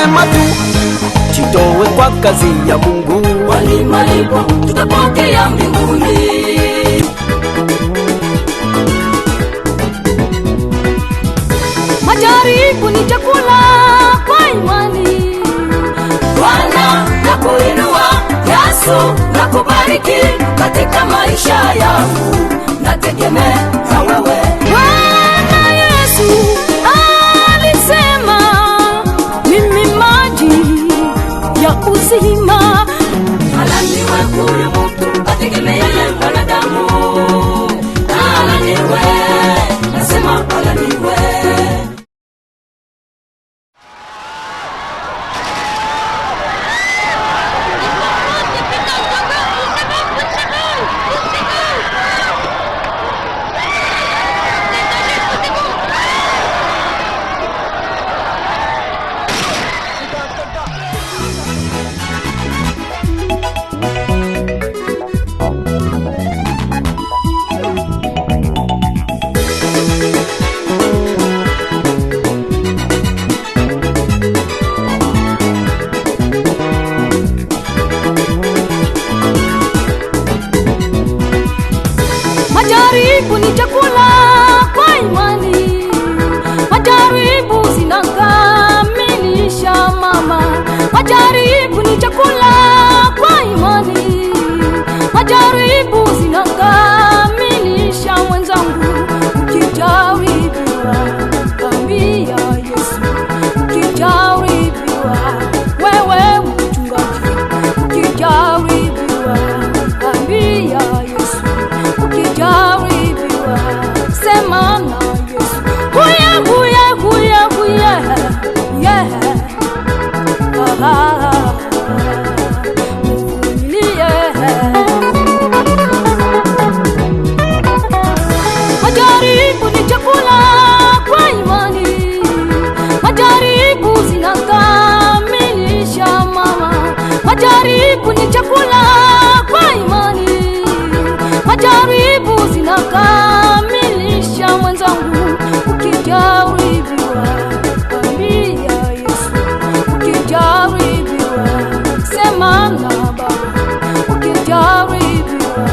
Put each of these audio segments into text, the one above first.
sema tu, jitoe kwa kazi ya Mungu. Kwani malipo tutapokea mbinguni. Majaribu ni chakula kwa imani. Bwana nakuinua, Yesu nakubariki, katika maisha yangu nategemea wewe. Bwana Yesu alisema, mimi maji ya uzima. Alaniwe huyu mtu ategemea wanadamu. Alaniwe, nasema alaniwe. Majaribu ni chakula kwa imani. Majaribu zinakamilisha mama. Majaribu ni chakula kwa imani. Majaribu zinakamilisha mwenzangu. Ukijaribiwa, ambia Yesu. Ukijaribiwa, wewe mchungaji. Ukijaribiwa, ambia Yesu. Ukijaribiwa, sema na Yesu. Huye, huye, huye, huye, yeah. Mvumilie. Majaribu ni chakula kwa imani. Majaribu zinakamilisha mama. Majaribu ni chakula kwa imani. Majaribu zinakamilisha mwenzangu. Ukijaribiwa, ambia Yesu. Ukijaribiwa, sema na Baba. Ukijaribiwa,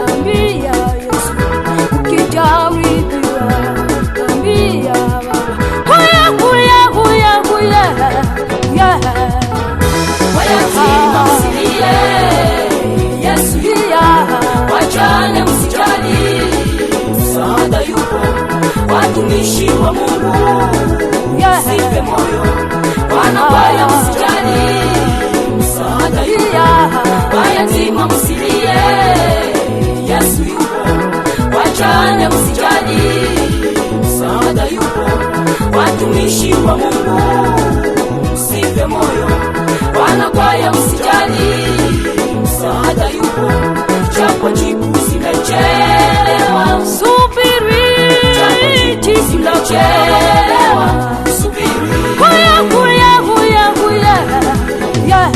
ambia Yesu. Ukijaribiwa, ambia Baba. Huye, huye, huye, huye, yeah. Wayatima msilie, Yesu wajane msijali, msaada yupo. Watumishi wa Mungu, msife moyo. Wanakwaya msijali, msaada yupo. Wayatima msilie, Yesu yupo. Wajane msijali, msaada yupo. Watumishi wa Mungu, msife moyo. Wanakwaya msijali, msaada yupo. Japo jibu zimechelewa, subiri. jibu zimechelewa, subiri. Huye, huye, huye, huye, yeah.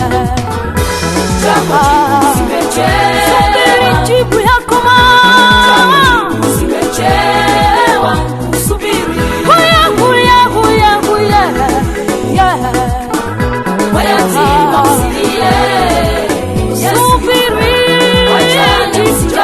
Japo jibu zimechelewa, subiri jibu yako mama. jibu zimechelewa, subiri. Huye, huye, huye, huye, yeah. Wayatima msilie, Yesu subiri. wajane msijali.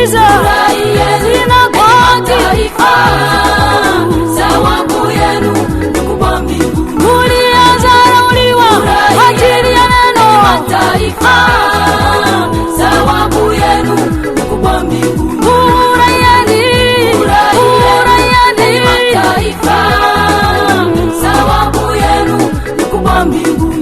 tusikilize sinagogi thawabu yenu ni kubwa mbinguni. Muliyezarauliwa ajili ya neno Mataifa, thawabu yenu ni kubwa mbinguni. Furahiyeni, furahiyeni Mataifa, thawabu yenu ni kubwa mbinguni.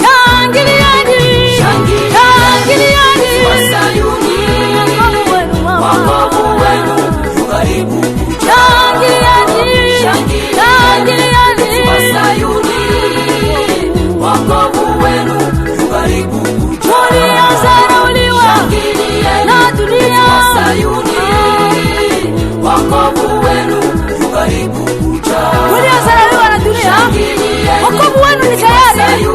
Shangilieni, shangilieni Kwa Sayuni, wokovu wenu yu karibu kuja. shangilieni Kwa Sayuni, wokovu wenu yu karibu kuja. muliyezarauliwa na dunia Kwa Sayuni, wokovu wenu yu karibu kuja. muliyezarauliwa na dunia wokovu wenu ni tayari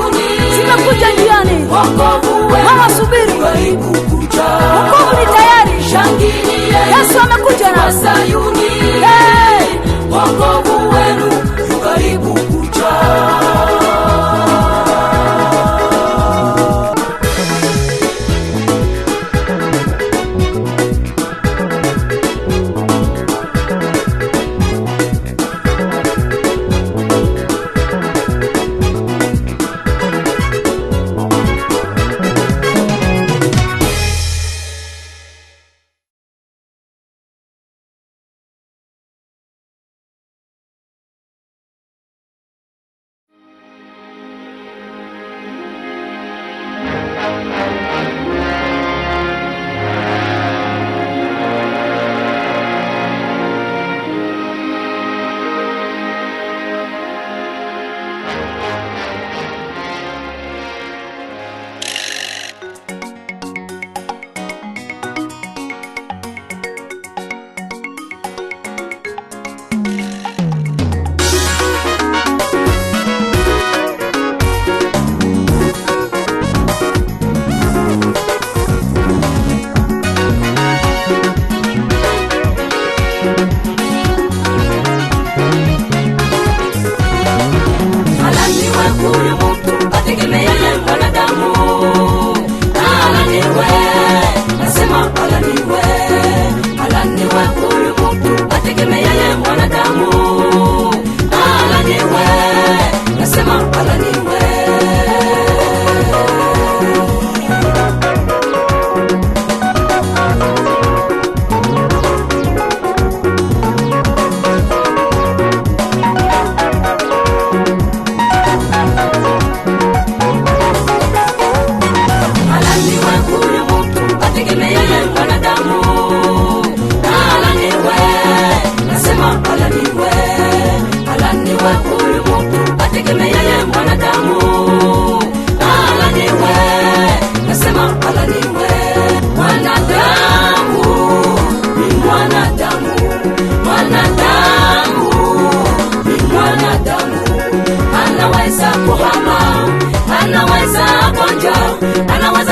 zimekuja njiani Wokovu wenu mama subiri yu karibu kuja. wokovu ni tayari Yesu amekuja Kwa na Sayuni, wokovu wenu yu karibu kuja.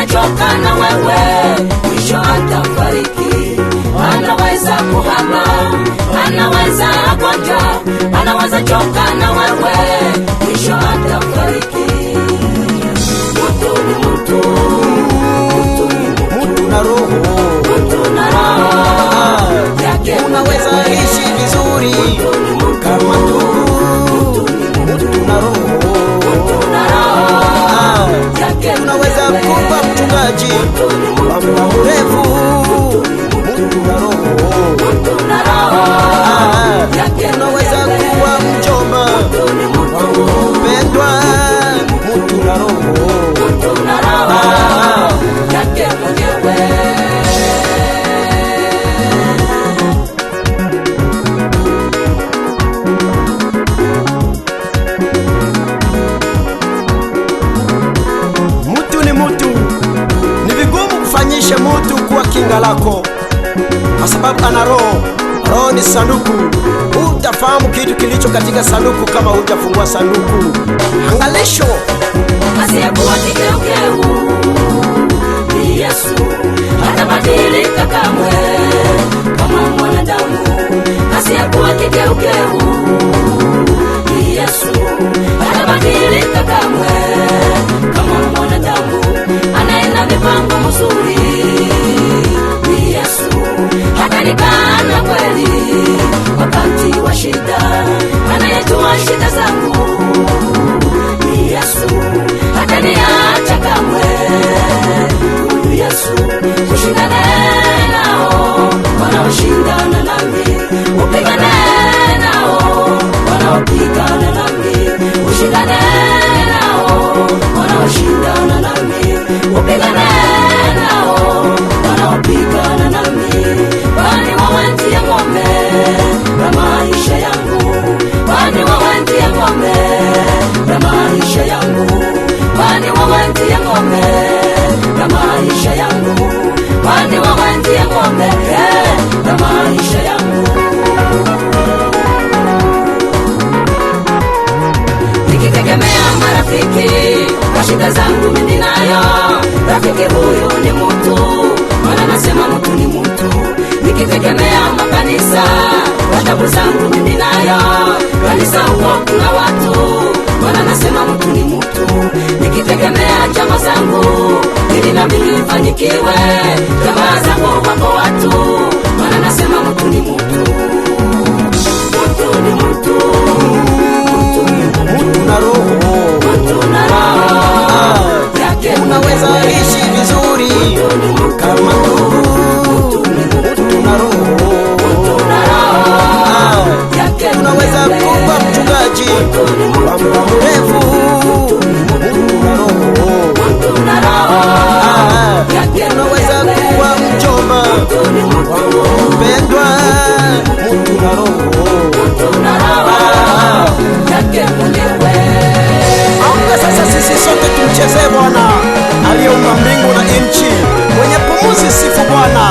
kuchoka na wewe, mwisho atafariki. Anaweza kuhama, anaweza agonja, anaweza choka na wewe, mwisho atafariki. Mtu ni mtu, mtu na roho, mtu na roho yake. Unaweza ishi vizuri kama mtu na roho, unaweza kuwa mchungaji wa muda mrefu. Mtu na roho, unaweza kuwa mchoma wa mpendwa. Mtu na roho yake mwenyewe. Fanyishe mtu kuwa kinga lako, kwa sababu ana roho. Roho ni sanduku. Utafahamu kitu kilicho katika sanduku kama hujafungua sanduku. Angalisho, asiyekuwa kigeugeu ni Yesu, hatabadilika kamwe kama mwanadamu. Asiyekuwa kigeugeu ni Yesu, hatabadilika kamwe kama mwanadamu. Anaenda rafiki kwa shida zangu mimi nayo. Rafiki huyu ni mtu, maana nasema mtu ni mtu. Nikitegemea makanisa kwa tabu zangu mimi nayo. Kanisa huko kuna watu, maana nasema mtu ni mtu. Nikitegemea chama zangu ili na mimi nifanikiwe. Jamaa zangu wako watu, maana nasema mtu ni mtu. Mtu ni mtu, Mtu na roho, mtu na roho yake. unaweza ishi vizuri kama ndugu. Mtu na roho, yake. unaweza kuwa mchungaji kwa muda mrefu. Mtu na roho, unaweza kuwa mjomba mpendwa. Mtu na roho, amka sasa, sisi sote tumchezee Bwana aliyeumba mbingu na nchi. Mwenye pumuzi sifu Bwana.